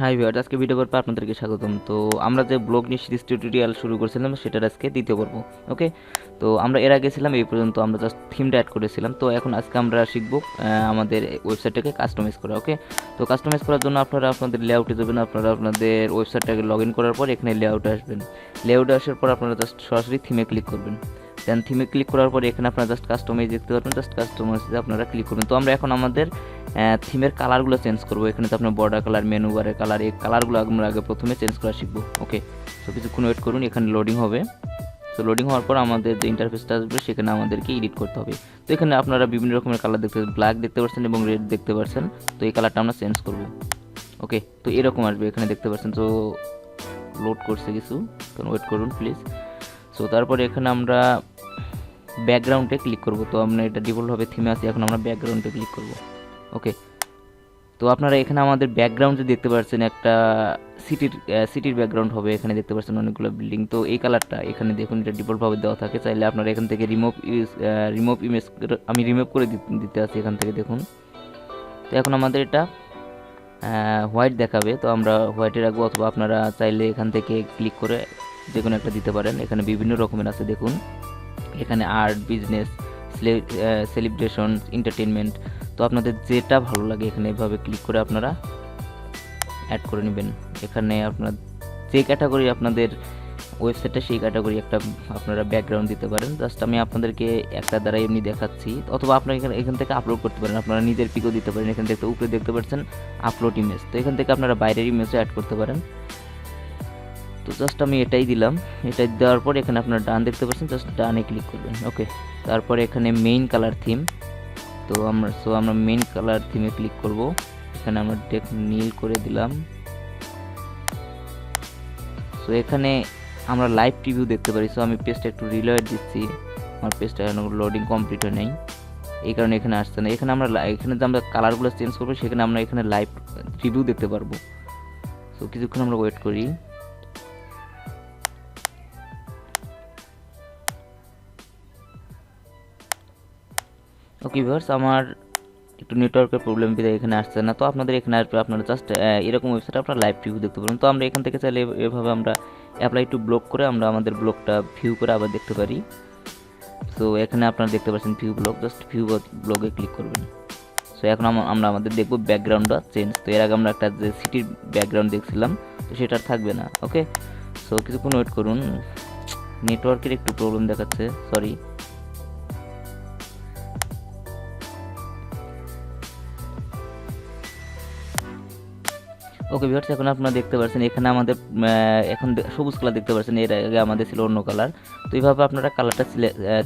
Hi viewers, আজকে video পর্বে আপনাদেরকে স্বাগতম। তো আমরা যে ব্লগ নিয়ে সিরিজ টিউটোরিয়াল শুরু করেছিলাম সেটার আজকে দ্বিতীয় পর্ব। ওকে, তো আমরা এর আগে ছিলাম এই পর্যন্ত, আমরা জাস্ট থিমটা অ্যাড করেছিলাম। তো এখন আজকে আমরা শিখব আমাদের ওয়েবসাইটটাকে কাস্টমাইজ করা। ওকে, তো কাস্টমাইজ করার জন্য আপনারা আপনাদের লেআউটে যাবেন। আপনারা আপনাদের ওয়েবসাইটটাকে লগ ইন করার পর এখানে লেআউটে আসবেন। লেআউটে আসার পর আপনারা জাস্ট সরাসরি থিমে ক্লিক করবেন। দেন থিমে ক্লিক করার পর এখানে আপনারা জাস্ট কাস্টমাইজ দেখতে পারবেন। জাস্ট কাস্টমাইজে আপনারা ক্লিক করবেন। তো আমরা এখন আমাদের থিমের কালারগুলো চেঞ্জ করবো। এখানে তো আপনার বর্ডার কালার, মেনু বারের কালার, এই কালারগুলো আমরা আগে প্রথমে চেঞ্জ করা শিখবো। ওকে, তো কিছুক্ষণ ওয়েট করুন, এখানে লোডিং হবে। তো লোডিং হওয়ার পর আমাদের যে ইন্টারফেসটা আসবে সেখানে আমাদেরকে এডিট করতে হবে। তো এখানে আপনারা বিভিন্ন রকমের কালার দেখতে, ব্ল্যাক দেখতে পাচ্ছেন এবং রেড দেখতে পাচ্ছেন। তো এই কালারটা আমরা চেঞ্জ করবো। ওকে, তো এরকম আসবে, এখানে দেখতে পাচ্ছেন। তো লোড করছে কিছু, ওয়েট করুন প্লিজ। সো তারপরে এখানে আমরা ব্যাকগ্রাউন্ডে ক্লিক করব। তো আমরা এটা ডিফল্ট হবে থিমে আছে, এখন আমরা ব্যাকগ্রাউন্ডে ক্লিক করব। ওকে, তো আপনারা এখানে আমাদের ব্যাকগ্রাউন্ডে দেখতে পাচ্ছেন একটা সিটির ব্যাকগ্রাউন্ড হবে। এখানে দেখতে পাচ্ছেন অনেকগুলো বিল্ডিং। তো এই কালারটা এখানে দেখুন, এটা ডিফল্টভাবে দেওয়া থাকে। চাইলে আপনারা এখান থেকে রিমুভ ইমেজ আমি রিমুভ করে দিতে আছি এখান থেকে, দেখুন। তো এখন আমাদের এটা হোয়াইট দেখাবে। তো আমরা হোয়াইটে রাখবো, অথবা আপনারা চাইলে এখান থেকে ক্লিক করে যে কোনো একটা দিতে পারেন। এখানে বিভিন্ন রকমের আছে, দেখুন। এখানে আর্ট, বিজনেস, সেলিব্রেশন, এন্টারটেনমেন্ট। তো আপনাদের যেটা ভালো লাগে এখানে এভাবে ক্লিক করে আপনারা অ্যাড করে নেবেন। এখানে আপনার যে ক্যাটাগরি আপনাদের ওয়েবসাইটটা, সেই ক্যাটাগরি একটা আপনারা ব্যাকগ্রাউন্ড দিতে পারেন। জাস্ট আমি আপনাদেরকে একটা দ্বারা এমনি দেখাচ্ছি, অথবা আপনারা এখান থেকে আপলোড করতে পারেন। আপনারা নিজের পিকও দিতে পারেন। এখান থেকে উপরে দেখতে পাচ্ছেন আপলোড ইমেজ। তো এখান থেকে আপনারা বাইরের ইমেজও অ্যাড করতে পারেন। তো জাস্ট আমি এটাই দিলাম। এটাই দেওয়ার পর এখানে আপনারা ডান দেখতে পাচ্ছেন, জাস্ট ডানে ক্লিক করবেন। ওকে, তারপরে এখানে মেইন কালার থিম। তো আমরা মেইন কালার থিমে ক্লিক করব। এখানে আমরা নীল করে দিলাম। সো এখানে আমরা লাইভ প্রিভিউ দেখতে পারি। সো আমি পেজটা একটু রিলোড দিচ্ছি, আমার পেজটা এখন লোডিং কমপ্লিট হয় নাই, এই কারণে এখানে আসছে না। এখানে এখানে যে আমরা কালারগুলো চেঞ্জ করবো, সেখানে আমরা এখানে লাইভ রিভিউ দেখতে পারবো। সো কিছুক্ষণ আমরা ওয়েট করি। ওকে ভিউয়ার্স, আমার একটু নেটওয়ার্কের প্রবলেম বিধায় এখানে আসছে না। তো আপনাদের এখানে আসবে, আপনারা জাস্ট এরকম ওয়েবসাইটে আপনারা লাইভ ভিউ দেখতে পারেন। তো আমরা এখান থেকে চাইলে এভাবে আমরা অ্যাপ্লাই টু ব্লগ করে আমরা আমাদের ব্লগটা ভিউ করে আবার দেখতে পারি। সো এখানে আপনারা দেখতে পাচ্ছেন ভিউ ব্লগ, জাস্ট ভিউ ব্লগে ক্লিক করবেন। সো এখন আমরা আমাদের দেখবো ব্যাকগ্রাউন্ডটা চেঞ্জ। তো এর আগে আমরা একটা যে সিটির ব্যাকগ্রাউন্ড দেখছিলাম, তো সেটা থাকবে না। ওকে, সো কিছুক্ষণ ওয়েট করুন, নেটওয়ার্কের একটু প্রবলেম দেখাচ্ছে, সরি। ওকে ভিউয়ার্স, এখন আপনারা দেখতে পাচ্ছেন এখানে আমাদের এখন সবুজ কালার দেখতে পাচ্ছেন। এর আগে আমাদের ছিল অন্য কালার। তো এইভাবে আপনারা কালারটা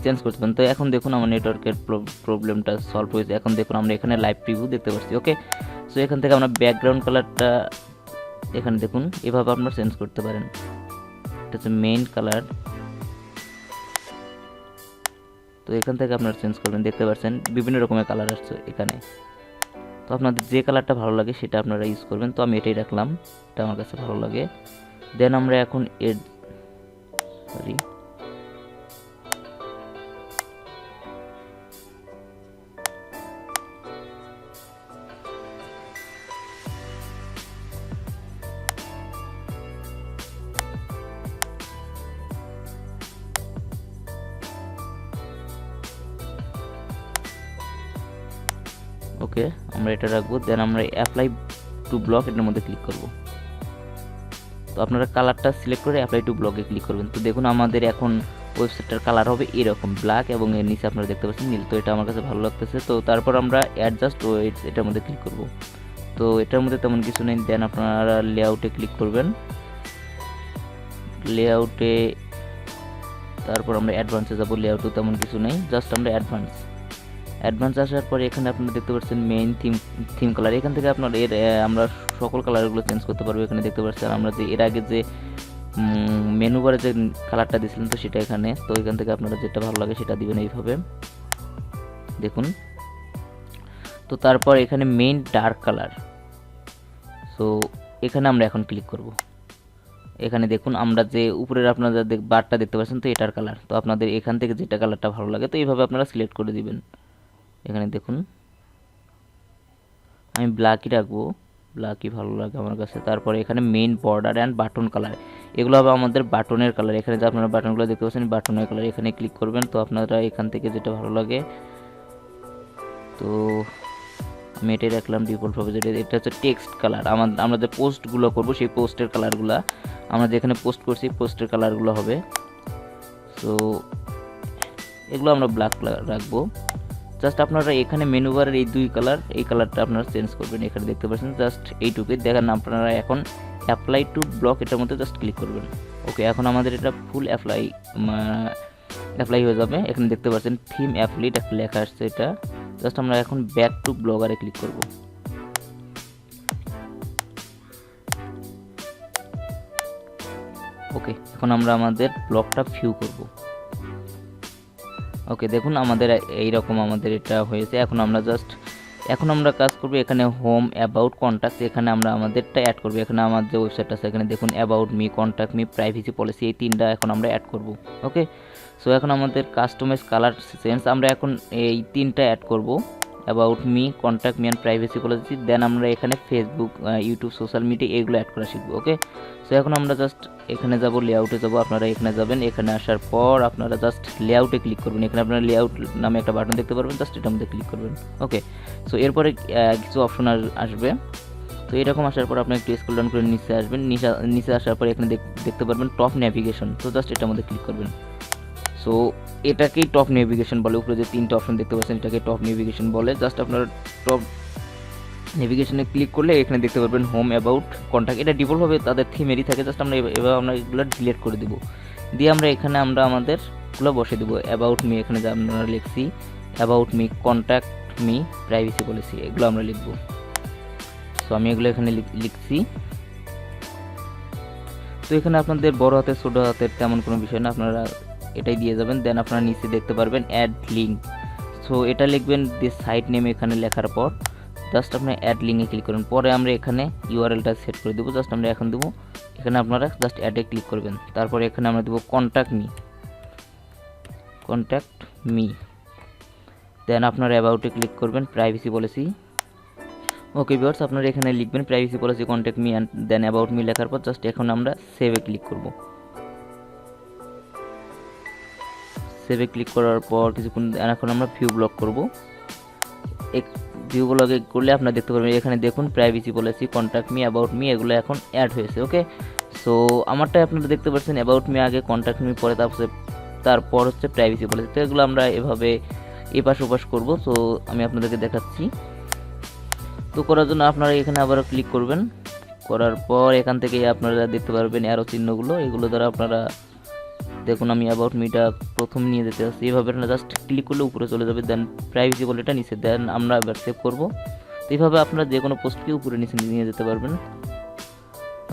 চেঞ্জ করতে পারেন। তো এখন দেখুন আমার নেটওয়ার্কের প্রবলেমটা সলভ হয়েছে। এখন দেখুন আমরা এখানে লাইভ প্রিভিউ দেখতে পাচ্ছি। ওকে, সো এখান থেকে আমরা ব্যাকগ্রাউন্ড কালারটা এখানে দেখুন এভাবে আপনারা চেঞ্জ করতে পারেন। এটা হচ্ছে মেইন কালার। তো এখান থেকে আপনারা চেঞ্জ করবেন, দেখতে পাচ্ছেন বিভিন্ন রকমের কালার আসছে এখানে। তো আপনাদের যে কালারটা ভালো লাগে সেটা আপনারা ইউজ করবেন। তো আমি এটাই রাখলাম, এটা আমার কাছে ভালো লাগে। দেন আমরা এখন সরি, ওকে আমরা এটা রাখবো। দেন আমরা অ্যাপ্লাই টু ব্লক এটার মধ্যে ক্লিক করব। তো আপনারা কালারটা সিলেক্ট করে অ্যাপ্লাই টু ব্লকে ক্লিক করবেন। তো দেখুন আমাদের এখন ওয়েবসাইটটার কালার হবে এরকম ব্ল্যাক, এবং এর নিচে আপনারা দেখতে পাচ্ছেন নীল। তো এটা আমার কাছে ভালো লাগতেছে। তো তারপর আমরা অ্যাডজাস্ট ওয়েটস এটার মধ্যে ক্লিক করব। তো এটার মধ্যে তেমন কিছু নেই। দেন আপনারা লেআউটে ক্লিক করবেন। লেআউটে তারপর আমরা অ্যাডভান্সে যাব। লেআউটে তেমন কিছু নেই, জাস্ট আমরা অ্যাডভান্স আসার পরে এখানে আপনারা দেখতে পাচ্ছেন মেইন থিম কালার। এখান থেকে আপনার আমরা সকল কালারগুলো চেঞ্জ করতে পারবো। এখানে দেখতে পাচ্ছেন আমরা যে এর আগে যে মেনু বারে যে কালারটা দিয়েছিলেন, তো সেটা এখানে। তো এখান থেকে আপনারা যেটা ভালো লাগে সেটা দিবেন এইভাবে, দেখুন। তো তারপর এখানে মেইন ডার্ক কালার। সো এখানে আমরা এখন ক্লিক করব। এখানে দেখুন আমরা যে উপরের আপনারা বারটা দেখতে পাচ্ছেন, তো এটার কালার। তো আপনাদের এখান থেকে যেটা কালারটা ভালো লাগে তো এইভাবে আপনারা সিলেক্ট করে দিবেন। এখানে দেখুন আমি ব্ল্যাকই রাখবো। ব্ল্যাকই ভালো লাগে আমার কাছে। তারপরে এখানে main border and button colour, এগুলো হবে আমাদের বাটনের কালার। এখানে যে আপনারা বাটনগুলো দেখতে পাচ্ছেন বাটনের কালার, এখানে ক্লিক করবেন। তো আপনারা এখান থেকে যেটা ভালো লাগে, তো আমি এটাই রাখলাম ডিফল্টভাবে, যেটা এটা হচ্ছে টেক্সট কালার। আমরা যে পোস্টগুলো করবো সেই পোস্টের কালারগুলো, আমরা যেখানে পোস্ট করছি পোস্টের কালারগুলো হবে। তো এগুলো আমরা ব্ল্যাক কালার রাখবো। জাস্ট আপনারা এখানে মেনু বারের এই দুই কালার, এই কালারটা আপনারা চেঞ্জ করবেন, এখানে দেখতে পাচ্ছেন জাস্ট এইটুকুই দেখেন। আপনারা এখন অ্যাপ্লাই টু ব্লক এটার মধ্যে জাস্ট ক্লিক করবেন। ওকে, এখন আমাদের এটা ফুল অ্যাপ্লাই হয়ে যাবে। এখানে দেখতে পাচ্ছেন থিম অ্যাপ্লিট একটা লেখা আসছে, এটা জাস্ট আমরা এখন ব্যাক টু ব্লগারে ক্লিক করব। ওকে, এখন আমরা আমাদের ব্লগটা ভিউ করব। ওকে, দেখুন আমাদের এইরকম আমাদের এটা হয়েছে। এখন আমরা কাজ করব এখানে হোম, অ্যাবাউট, কন্ট্যাক্ট, এখানে আমরা আমাদেরটা অ্যাড করব। এখানে আমার যে ওয়েবসাইট আছে এখানে দেখুন about me, contact me, privacy policy, এই তিনটা এখন আমরা অ্যাড করব। ওকে, সো এখন আমাদের কাস্টমাইজ কালার সেন্স আমরা এখন এই তিনটা অ্যাড করব, about me, contact me and privacy policy. Then আমরা এখানে ফেসবুক, ইউটিউব, সোশ্যাল মিডিয়া এগুলো অ্যাড করা শিখবো। ওকে, সো এখন আমরা জাস্ট এখানে যাব, লেআউটে যাব। আপনারা এখানে যাবেন, এখানে আসার পর আপনারা জাস্ট লেআউটে ক্লিক করবেন। এখানে আপনারা লেআউট নামে একটা বাটন দেখতে পারবেন, জাস্ট এটার মধ্যে ক্লিক করবেন। ওকে, সো এরপরে কিছু অপশন আসবে। তো এরকম আসার পর আপনি একটু স্ক্রল ডাউন করে নিচে আসবেন। নিচে আসার পর এখানে দেখতে পারবেন টপ নেভিগেশন, তো জাস্ট এটার মধ্যে ক্লিক করবেন। সো এটাকেই টপ নেভিগেশন বলে। উপরে যে তিনটা অপশন দেখতে পাচ্ছেন এটাকে টপ নেভিগেশন বলে। জাস্ট আপনারা টপ নেভিগেশনে ক্লিক করলে এখানে দেখতে পারবেন হোম, অ্যাবাউট, কন্ট্যাক্ট, এটা ডিফল্টভাবে তাদের থিমেরই থাকে। জাস্ট আমরা এভাবে আমরা এগুলো ডিলিট করে দেবো, দিয়ে আমরা এখানে আমরা আমাদেরগুলো বসে দেবো। অ্যাবাউট মি, এখানে যা আমরা লিখছি about me, contact me, privacy policy, এগুলো আমরা লিখবো। সো আমি এগুলো এখানে লিখছি। তো এখানে আপনাদের বড় হাতের ছোটো হাতের তেমন কোনো বিষয় না, আপনারা এটাই দিয়ে যাবেন। দেন আপনারা নিচে দেখতে পারবেন অ্যাড লিঙ্ক, সো এটা লিখবেন দিয়ে সাইট নেম এখানে লেখার পর জাস্ট আপনার অ্যাড লিঙ্কে ক্লিক করবেন। পরে আমরা এখানে ইউআরএলটা সেট করে দেবো, জাস্ট আমরা এখন দেবো এখানে, আপনারা জাস্ট অ্যাডে ক্লিক করবেন। তারপরে এখানে আমরা দেবো কন্ট্যাক্ট মি, দেন আপনারা অ্যাবাউটে ক্লিক করবেন, প্রাইভেসি পলিসি। ওকে ভিউয়ার্স, আপনারা এখানে লিখবেন privacy policy, contact me and then about me লেখার পর জাস্ট এখন আমরা সেভে ক্লিক করব। সেভে ক্লিক করার পর কিছুক্ষণ এখন আমরা ভিউ ব্লক করব। ভিউ ব্লগে করলে আপনারা দেখতে পারবেন এখানে দেখুন privacy policy, contact me, about me এগুলো এখন অ্যাড হয়েছে। ওকে, সো আমারটাই আপনারা দেখতে পাচ্ছেন অ্যাবাউট মি আগে, কন্ট্যাক্ট মি পরে, তারপর হচ্ছে প্রাইভেসি পলিসি। তো এগুলো আমরা এভাবে এপাশ ওপাশ করবো। তো আমি আপনাদেরকে দেখাচ্ছি। তো করার জন্য আপনারা এখানে আবার ক্লিক করবেন, করার পর এখান থেকে আপনারা দেখতে পারবেন অ্যারো চিহ্নগুলো, এগুলো দ্বারা আপনারা দেখুন আমি অ্যাবাউট মিটা প্রথম নিয়ে যেতে আসছি। এইভাবে আপনারা জাস্ট ক্লিক করলে উপরে চলে যাবে, দেন প্রাইভেসি পলিসিটা নিচে, দেন আমরা এবার সেভ করবো। তো এইভাবে আপনারা যে কোনো পোস্টকে উপরে নিচে নিয়ে যেতে পারবেন।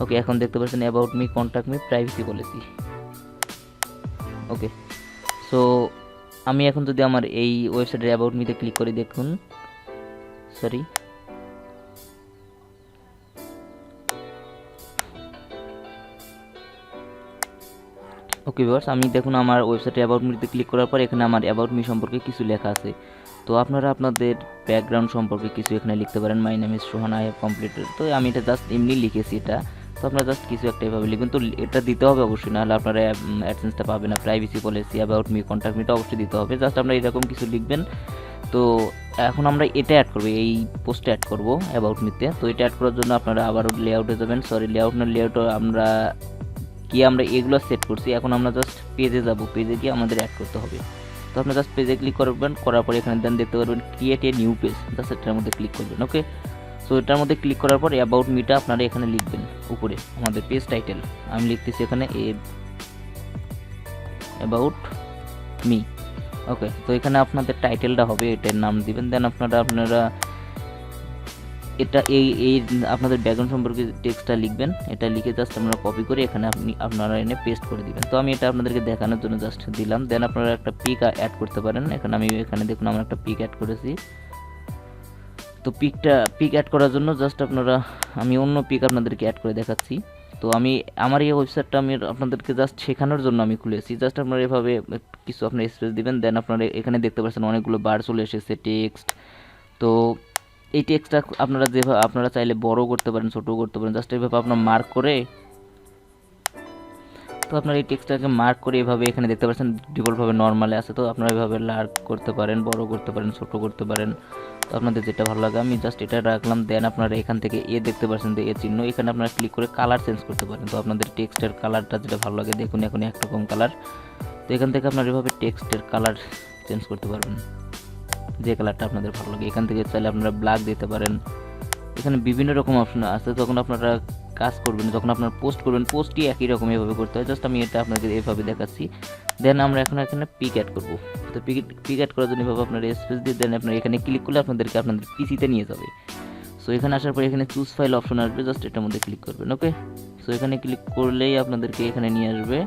ওকে, এখন দেখতে পাচ্ছেন about me, contact me, privacy policy. Okay, so আমি এখন যদি আমার এই ওয়েবসাইটের অ্যাবাউট মিতে ক্লিক করি, দেখুন সরি ওকে ভিউয়ার্স, আমি দেখুন আমার ওয়েবসাইটে অ্যাবাউট মিতে ক্লিক করার পর এখানে আমার অ্যাবাউট মি সম্পর্কে কিছু লেখা আছে। তো আপনারা আপনাদের ব্যাকগ্রাউন্ড সম্পর্কে কিছু এখানে লিখতে পারেন। My name is Sohan, I have completed. তো আমি এটা জাস্ট এমনি লিখেছি এটা, তো আপনারা জাস্ট কিছু একটা এভাবে লিখবেন। তো এটা দিতে হবে অবশ্যই, নাহলে আপনারা অ্যাডসেন্সটা পাবেন না। Privacy policy, about me, contact মিটা অবশ্যই দিতে হবে। জাস্ট আমরা এরকম কিছু লিখবেন। তো এখন আমরা এটা অ্যাড করবো, এই পোস্টে অ্যাড করবো অ্যাবাউট মিতে। তো এটা অ্যাড করার জন্য আপনারা আবারও লেআউটে যাবেন, লেআউটে আমরা এগুলো সেট করছি। এখন আমরা জাস্ট পেজে যাব, পেজে গিয়ে আমাদের অ্যাড করতে হবে। তো আপনি জাস্ট পেজে ক্লিক করবেন, করার পরে এখানে দেন দেখতে পারবেন create a new page, just এটার মধ্যে ক্লিক করবেন। ওকে, সো এটার মধ্যে ক্লিক করার পর অ্যাবাউট মিটা আপনারা এখানে লিখবেন উপরে আমাদের পেজ টাইটেল। আমি লিখতেছি এখানে অ্যাবাউট মি। ওকে, তো এখানে আপনাদের টাইটেলটা হবে, এটার নাম দিবেন। দেন আপনারা এটা এই আপনাদের ব্যাকগ্রাউন্ড সম্পর্কে টেক্সটটা লিখবেন। এটা লিখে জাস্ট আপনারা কপি করে এখানে আপনারা এনে পেস্ট করে দিবেন। তো আমি এটা আপনাদেরকে দেখানোর জন্য জাস্ট দিলাম। দেন আপনারা একটা পিক অ্যাড করতে পারেন। এখানে দেখুন আমরা একটা পিক অ্যাড করেছি। তো পিক অ্যাড করার জন্য জাস্ট আমি অন্য পিক আপনাদেরকে অ্যাড করে দেখাচ্ছি। তো আমার এই ওয়েবসাইটটা আমি আপনাদেরকে জাস্ট শেখানোর জন্য আমি খুলেছি। জাস্ট আপনারা এভাবে কিছু আপনার স্পেস দিবেন। দেন আপনারা এখানে দেখতে পাচ্ছেন অনেকগুলো বার চলে এসেছে টেক্সট। তো এই টেক্সটটা আপনারা যেভাবে আপনারা চাইলে বড় করতে পারেন, ছোটো করতে পারেন, জাস্ট এইভাবে আপনার মার্ক করে, তো আপনার এই টেক্সটটাকে মার্ক করে এভাবে এখানে দেখতে পাচ্ছেন ডিফল্টভাবে নর্মালে আছে, তো আপনারা এভাবে লার্ক করতে পারেন, বড় করতে পারেন, ছোটো করতে পারেন, তো আপনাদের যেটা ভালো লাগে। আমি জাস্ট এটা রাখলাম। দেন আপনারা এখান থেকে দেখতে পাচ্ছেন যে চিহ্ন, এখানে আপনারা ক্লিক করে কালার চেঞ্জ করতে পারেন। তো আপনাদের টেক্সটের কালারটা যেটা ভালো লাগে, দেখুন এখন একরকম কালার, তো এখান থেকে আপনারা এভাবে টেক্সটের কালার চেঞ্জ করতে পারবেন, যে কালারটা আপনাদের ভালো লাগে। এখান থেকে চাইলে আপনারা ব্ল্যাক দিতে পারেন। এখানে বিভিন্ন রকম অপশন আছে। যখন আপনারা কাজ করবেন, যখন আপনারা পোস্ট করবেন, পোস্টই একই রকম এভাবে করতে হয়। জাস্ট আমি এটা আপনাকে এভাবে দেখাচ্ছি। দেন আমরা এখন এখানে পিক অ্যাড করবো। তো পিক অ্যাড করার জন্য এভাবে আপনার স্পেস দিয়ে দেন আপনার এখানে ক্লিক করলে আপনাদেরকে আপনাদের পিসিতে নিয়ে যাবে। সো এখানে আসার পর এখানে চুজ ফাইল অপশন আসবে, জাস্ট এটার মধ্যে ক্লিক করবেন। ওকে, সো এখানে ক্লিক করলেই আপনাদেরকে এখানে নিয়ে আসবে।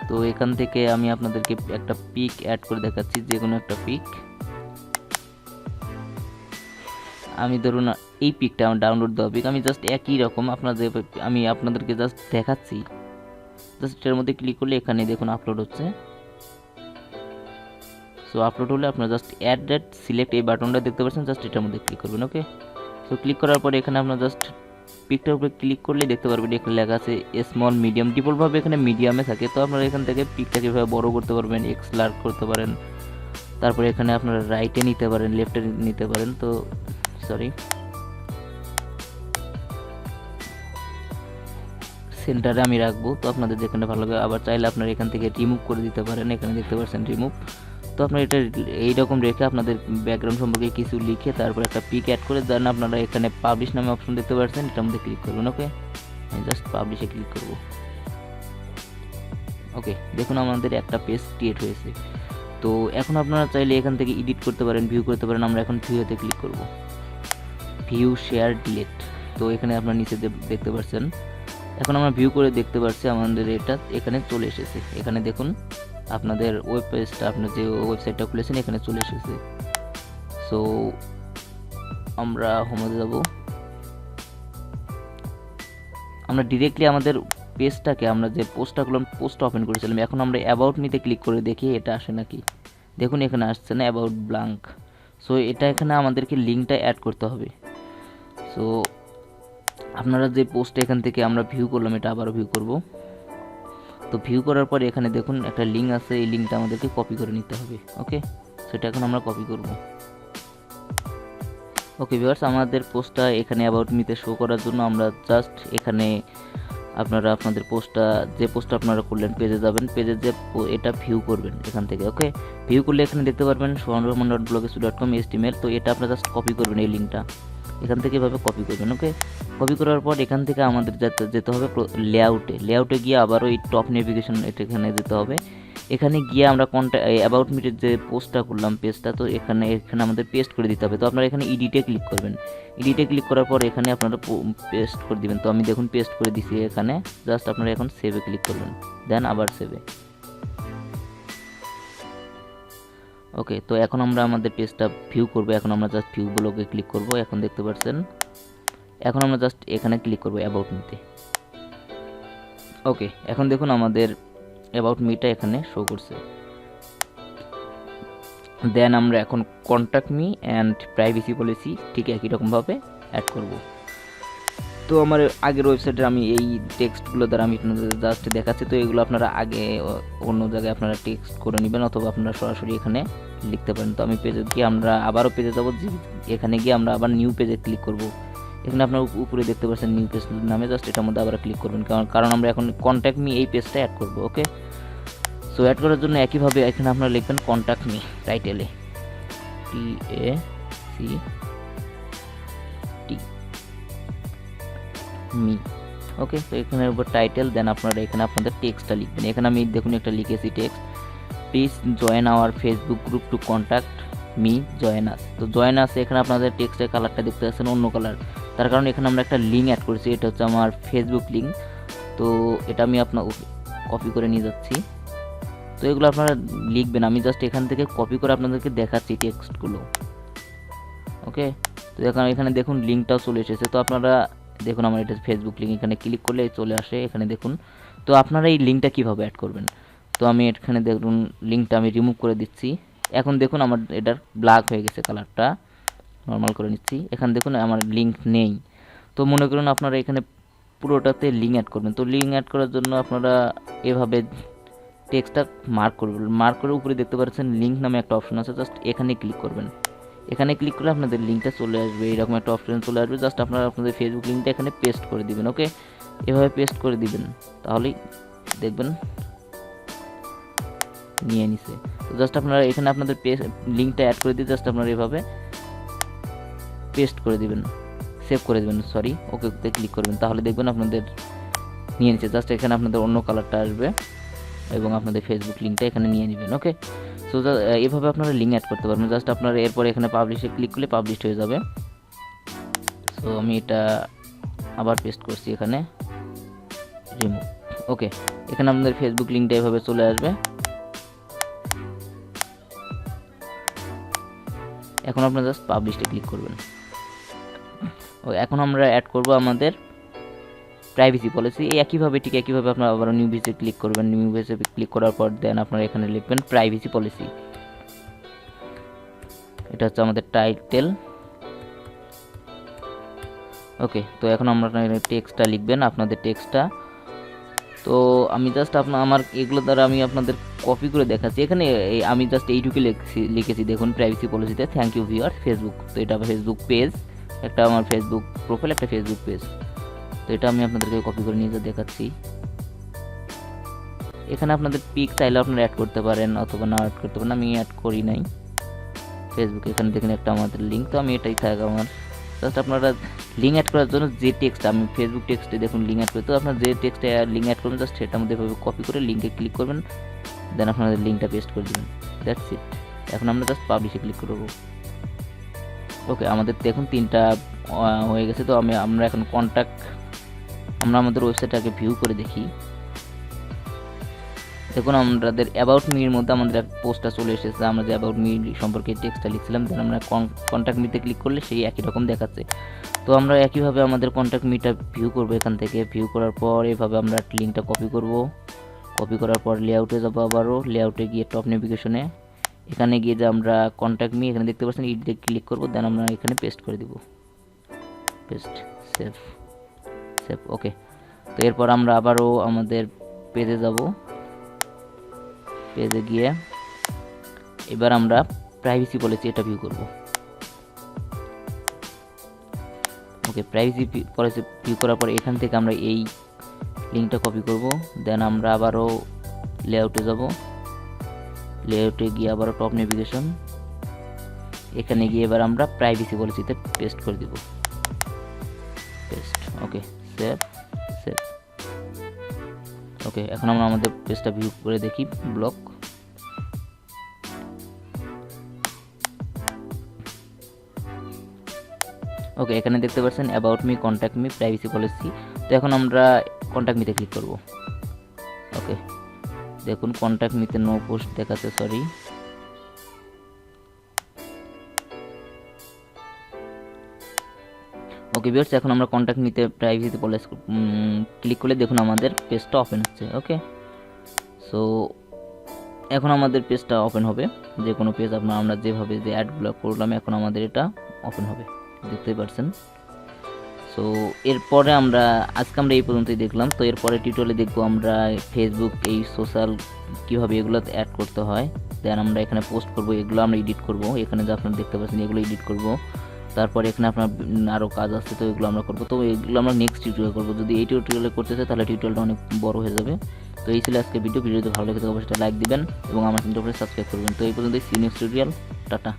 তো এখান থেকে আমি আপনাদেরকে একটা পিক অ্যাড করে দেখাচ্ছি, যে কোনো একটা পিক। আমি ধরুন এই পিকটা আমার ডাউনলোড দেওয়া পিক, আমি জাস্ট একই রকম আমি আপনাদেরকে জাস্ট দেখাচ্ছি। জাস্ট এটার মধ্যে ক্লিক করলে এখানে দেখুন আপলোড হচ্ছে। সো আপলোড হলে আপনারা জাস্ট অ্যাড ডেট সিলেক্ট এই বাটনটা দেখতে পাচ্ছেন, জাস্ট এটার মধ্যে ক্লিক করবেন। ওকে, সো ক্লিক করার পরে এখানে আপনার জাস্ট পিকটার উপরে ক্লিক করলে দেখতে পারবেন এখানে লেখা আছে স্মল মিডিয়াম। ডিফল্টভাবে এখানে মিডিয়ামে থাকে। তো আপনারা এখান থেকে পিকটাকে এভাবে বড় করতে পারবেন, লার্ক করতে পারেন। তারপরে এখানে আপনারা রাইটে নিতে পারেন, লেফটে নিতে পারেন। তো সরি, সেন্টারে আমি রাখবো। তো আপনাদের যেখানে ভালো লাগে, আবার চাইলে আপনারা এখান থেকে রিমুভ করে দিতে পারেন। এখানে দেখতে পাচ্ছেন রিমুভ। তো আপনারা এটা এইরকম রেখে আপনাদের ব্যাকগ্রাউন্ড সম্পর্কে কিছু লিখে তারপর একটা পিক অ্যাড করে দেন। আপনারা এখানে পাবলিশ নামে অপশন দেখতে পাচ্ছেন, এটার মধ্যে ক্লিক করবেন। ওকে, আমি জাস্ট পাবলিশে ক্লিক করব। ওকে, দেখুন আমাদের একটা পেজ ক্রিয়েট হয়েছে। তো এখন আপনারা চাইলে এখান থেকে এডিট করতে পারেন, ভিউ করতে পারেন। আমরা এখন ভিউতে ক্লিক করব, ভিউ শেয়ার ডিলিট। তো এখানে আপনার নিচে দেখতে পাচ্ছেন, এখন আমরা ভিউ করে দেখতে পাচ্ছি আমাদের এটা এখানে চলে এসেছে। এখানে দেখুন আপনাদের ওয়েব পেজটা, আপনার যে ওয়েবসাইটটা খুলেছেন এখানে চলে এসেছে। সো আমরা হোমে যাব। আমরা ডিরেক্টলি আমাদের পেজটাকে, আমরা যে পোস্টটা করলাম, পোস্টটা ওপেন করেছিলাম, এখন আমরা অ্যাবাউট মিতে ক্লিক করে দেখি এটা আসে নাকি। দেখুন এখানে আসছে না, অ্যাবাউট ব্ল্যাঙ্ক। সো এটা এখানে আমাদেরকে লিঙ্কটা অ্যাড করতে হবে। সো আপনারা যে পোস্টটা এখান থেকে আমরা ভিউ করলাম, এটা আবারও ভিউ করব। তো ভিউ করার পরে এখানে দেখুন একটা লিঙ্ক আছে, এই লিঙ্কটা আমাদেরকে কপি করে নিতে হবে। ওকে, সেটা এখন আমরা কপি করব। ওকে ভিউয়ার্স, আমাদের পোস্টটা এখানে অ্যাবাউট মিতে শো করার জন্য আমরা জাস্ট এখানে আপনারা আপনাদের পোস্টটা, যে পোস্টটা আপনারা করলেন, পেজে যাবেন, পেজে যে এটা ভিউ করবেন এখান থেকে। ওকে, ভিউ করলে এখানে দেখতে পারবেন sohanrahman.blogspot.com HTML। তো এটা আপনারা জাস্ট কপি করবেন, এই লিঙ্কটা এখান থেকে এভাবে কপি করবেন। ওকে, কপি করার পর এখান থেকে আমাদের যেতে হবে লেআউটে গিয়ে আবারও এই টপ নেভিগেশন এখানে যেতে হবে। এখানে গিয়ে আমরা অ্যাবাউট মিটের যে পোস্টটা করলাম, পেজটা, তো এখানে আমাদের পেস্ট করে দিতে হবে। তো আপনারা এখানে এডিটে ক্লিক করবেন। এডিটে ক্লিক করার পর এখানে আপনারা পেস্ট করে দিবেন। তো আমি দেখুন পেস্ট করে দিছি এখানে। জাস্ট আপনারা এখন সেভে ক্লিক করবেন, দেন আবার সেভে। ওকে, তো এখন আমরা আমাদের পেজটা ভিউ করব। এখন আমরা জাস্ট ভিউ ব্লগে ক্লিক করব। এখন দেখতে পাচ্ছেন, এখন আমরা জাস্ট এখানে ক্লিক করব অ্যাবাউট মিতে। ওকে, এখন দেখুন আমাদের অ্যাবাউট মিটা এখানে শো করছে। দেন আমরা এখন contact me and privacy policy ঠিক একই রকমভাবে অ্যাড করব। তো আমার আগের ওয়েবসাইটে আমি এই টেক্সটগুলো দ্বারা আমি আপনাদের জাস্ট দেখাচ্ছি। তো এগুলো আপনারা আগে অন্য জায়গায় আপনারা টেক্সট করে নেবেন, অথবা আপনারা সরাসরি এখানে লিখতে পারেন। তো আমি পেজে গিয়ে আমরা আবারও পেজে যাবো, এখানে গিয়ে আমরা আবার নিউ পেজে ক্লিক করব। এখানে আপনার উপরে দেখতে পাচ্ছেন নিউ পেজ নামে, জাস্ট এটার মধ্যে আবার ক্লিক করবেন, কারণ আমরা এখন কন্ট্যাক্ট মি এই পেজটা অ্যাড করব। ওকে, সো অ্যাড করার জন্য একইভাবে এখানে আপনারা লিখবেন কন্ট্যাক্ট মি টাইটেলে, TACT মি। ওকে, তো এখানের উপর টাইটেল, দেন আপনারা এখানে আপনাদের টেক্সটটা লিখবেন। এখানে আমি দেখুন একটা লিখেছি text, please join our Facebook group to contact me, join us. তো জয়েন আস, এখানে আপনাদের টেক্সটের কালারটা দেখতে পাচ্ছেন অন্য কালার, তার কারণ এখানে আমরা একটা লিঙ্ক অ্যাড করেছি। এটা হচ্ছে আমার ফেসবুক লিঙ্ক। তো এটা আমি আপনার কপি করে নিয়ে যাচ্ছি। তো এগুলো আপনারা লিখবেন, আমি জাস্ট এখান থেকে কপি করে আপনাদেরকে দেখাচ্ছি টেক্সটগুলো। ওকে, তো এখানে দেখুন লিঙ্কটাও চলে এসেছে। তো আপনারা দেখুন আমার এটা ফেসবুক লিঙ্ক, এখানে ক্লিক করলে চলে আসে। এখানে দেখুন, তো আপনারা এই লিঙ্কটা কীভাবে অ্যাড করবেন। তো আমি এখানে দেখুন লিঙ্কটা আমি রিমুভ করে দিচ্ছি। এখন দেখুন আমার এটার ব্ল্যাক হয়ে গেছে কালারটা। নর্মাল করে নিচ্ছি। এখানে দেখুন আমার লিঙ্ক নেই। তো মনে করুন আপনারা এখানে পুরোটাতে লিঙ্ক অ্যাড করবেন। তো লিঙ্ক অ্যাড করার জন্য আপনারা এভাবে টেক্সটটা মার্ক করবেন। মার্ক করে উপরে দেখতে পাচ্ছেন লিঙ্ক নামে একটা অপশন আছে, জাস্ট এখানে ক্লিক করবেন। এখানে ক্লিক করলে আপনাদের লিঙ্কটা চলে আসবে, এরকম একটা অপশন চলে আসবে। জাস্ট আপনারা আপনাদের ফেসবুক লিঙ্কটা এখানে পেস্ট করে দিবেন। ওকে, এভাবে পেস্ট করে দিবেন, তাহলেই দেখবেন নিয়ে নিছে। তো জাস্ট আপনারা এখানে আপনাদের লিঙ্কটা অ্যাড করে দিয়ে জাস্ট আপনারা এভাবে পেস্ট করে দিবেন, সেভ করে দেবেন, সরি, ওকেতে ক্লিক করবেন, তাহলে দেখবেন আপনাদের নিয়ে নিচ্ছে। জাস্ট এখানে আপনাদের অন্য কালারটা আসবে এবং আপনাদের ফেসবুক লিঙ্কটা এখানে নিয়ে নেবেন। ওকে, সো এভাবে আপনারা লিঙ্ক অ্যাড করতে পারবেন। জাস্ট আপনারা এরপর এখানে পাবলিশে ক্লিক করলে পাবলিশ হয়ে যাবে। সো আমি এটা আবার পেস্ট করছি, এখানে রিমুভ। ওকে, এখানে আপনাদের ফেসবুক লিঙ্কটা এভাবে চলে আসবে। এখন আপনারা জাস্ট পাবলিশে ক্লিক করবেন। এখন আমরা অ্যাড করব আমাদের প্রাইভেসি পলিসি। একইভাবে ঠিক একইভাবে আপনারা আবার নিউ পেজে ক্লিক করবেন। নিউ পেজে ক্লিক করার পর দেন আপনারা এখানে লিখবেন প্রাইভেসি পলিসি। এটা হচ্ছে আমাদের টাইটেল। ওকে, তো এখন আমরা টেক্সটটা লিখবেন, আপনাদের টেক্সটটা। তো আমি জাস্ট আমার এগুলো দ্বারা আমি আপনাদের কপি করে দেখাচ্ছি। এখানে আমি জাস্ট এইটুকু লিখেছি, দেখুন প্রাইভেসি পলিসিতে থ্যাংক ইউ ভিউয়ার ফেসবুক। তো এটা ফেসবুক পেজ, একটা আমার ফেসবুক প্রোফাইল, একটা ফেসবুক পেজ। তো এটা আমি আপনাদেরকে কপি করে নিয়ে দেখাচ্ছি। এখানে আপনাদের পিক চাইলে আপনারা অ্যাড করতে পারেন অথবা না অ্যাড করতে পারেন, আমি অ্যাড করি নাই ফেসবুক। এখানে দেখেন একটা আমাদের লিঙ্ক, তো আমি এটাই থাক আমার। জাস্ট আপনারা লিঙ্ক অ্যাড করার জন্য যে টেক্সট আমি ফেসবুক টেক্সটে দেখুন লিঙ্ক অ্যাড করে, তো আপনার যে টেক্সটে লিঙ্ক অ্যাড করবেন জাস্ট সেটার মধ্যে এভাবে কপি করে লিঙ্কে ক্লিক করবেন, দেন আপনাদের লিঙ্কটা পেস্ট করে দেবেন। That's it. এখন আমরা জাস্ট পাবলিশে ক্লিক করবো। ওকে, আমাদের দেখুন 3টা হয়ে গেছে। তো আমরা এখন আমরা আমাদের ওয়েবসাইটটাকে ভিউ করে দেখি। দেখুন আমাদের অ্যাবাউট মির মধ্যে আমাদের এক পোস্টটা চলে এসেছে। আমরা যে অ্যাবাউট মি সম্পর্কে টেক্সটটা লিখছিলাম, দেন আমরা কন্ট্যাক্ট মিতে ক্লিক করলে সেই একই রকম দেখাচ্ছে। তো আমরা একইভাবে আমাদের কন্ট্যাক্ট মিটা ভিউ করব। এখান থেকে ভিউ করার পর এভাবে আমরা লিঙ্কটা কপি করব। কপি করার পর লেআউটে যাবো, আবারও লেআউটে গিয়ে টপ নেভিগেশনে এখানে গিয়ে যে আমরা কন্ট্যাক্ট মি এখানে দেখতে পাচ্ছেন, ইডিটে ক্লিক করব, দেন আমরা এখানে পেস্ট করে দিব। Paste, save. ওকে, তো এরপর আমরা আবারও আমাদের পেজে যাব। পেজে গিয়ে এবার আমরা প্রাইভেসি পলিসি এটা ভিউ করব। ওকে, প্রাইভেসি পলিসি ভিউ করার পর এখান থেকে আমরা এই লিঙ্কটা কপি করব, দেন আমরা আবারও লেআউটে যাব। লেআউটে গিয়ে আবারও টপ নেভিগেশন, এখানে গিয়ে এবার আমরা প্রাইভেসি পলিসিতে পেস্ট করে দিব। পেস্ট। ওকে, সেভ। ওকে, এখন আমরা আমাদের পেজটা ভিউ করে দেখি ব্লগ। ওকে, এখানে দেখতে পাচ্ছেন about me, contact me, privacy policy. তো এখন আমরা কন্ট্যাক্ট মিতে ক্লিক করব। ওকে, দেখুন কন্ট্যাক্ট মিতে নো পোস্ট দেখাচ্ছে, সরি। ওকে ভিউয়ার্স, এখন আমরা কন্ট্যাক্ট নিতে প্রাইভেসি পলিসি ক্লিক করলে দেখুন আমাদের পেজটা ওপেন হচ্ছে। ওকে, সো এখন আমাদের পেজটা ওপেন হবে। যে কোনো পেজ আমরা যেভাবে যে অ্যাডগুলো করলাম এখন আমাদের এটা ওপেন হবে, দেখতেই পাচ্ছেন। সো এরপরে আজকে আমরা এই পর্যন্তই দেখলাম। তো এরপরে টিউটোরিয়ালে দেখবো আমরা ফেসবুক এই সোশ্যাল কীভাবে এগুলো অ্যাড করতে হয়, দেন আমরা এখানে পোস্ট করব, এগুলো আমরা এডিট করব। এখানে যে আপনারা দেখতে পাচ্ছেন এগুলো এডিট করব। তারপরে এখানে আপনার আরও কাজ আছে, তো এগুলো আমরা করবো। তো এগুলো আমরা নেক্সট টিউটোরিয়াল করবো। যদি এই টিউটোরিয়ালে করতে চাই তাহলে টিউটোরিয়ালটা অনেক বড় হয়ে যাবে। তো এই ছিল আজকে ভিডিও। যদি ভালো লাগে তাহলে অবশ্যই লাইক দিবেন এবং আমার চ্যানেলটা সাবস্ক্রাইব করবেন। তো এই পর্যন্ত সি নেক্সট টিউটোরিয়াল, টাটা।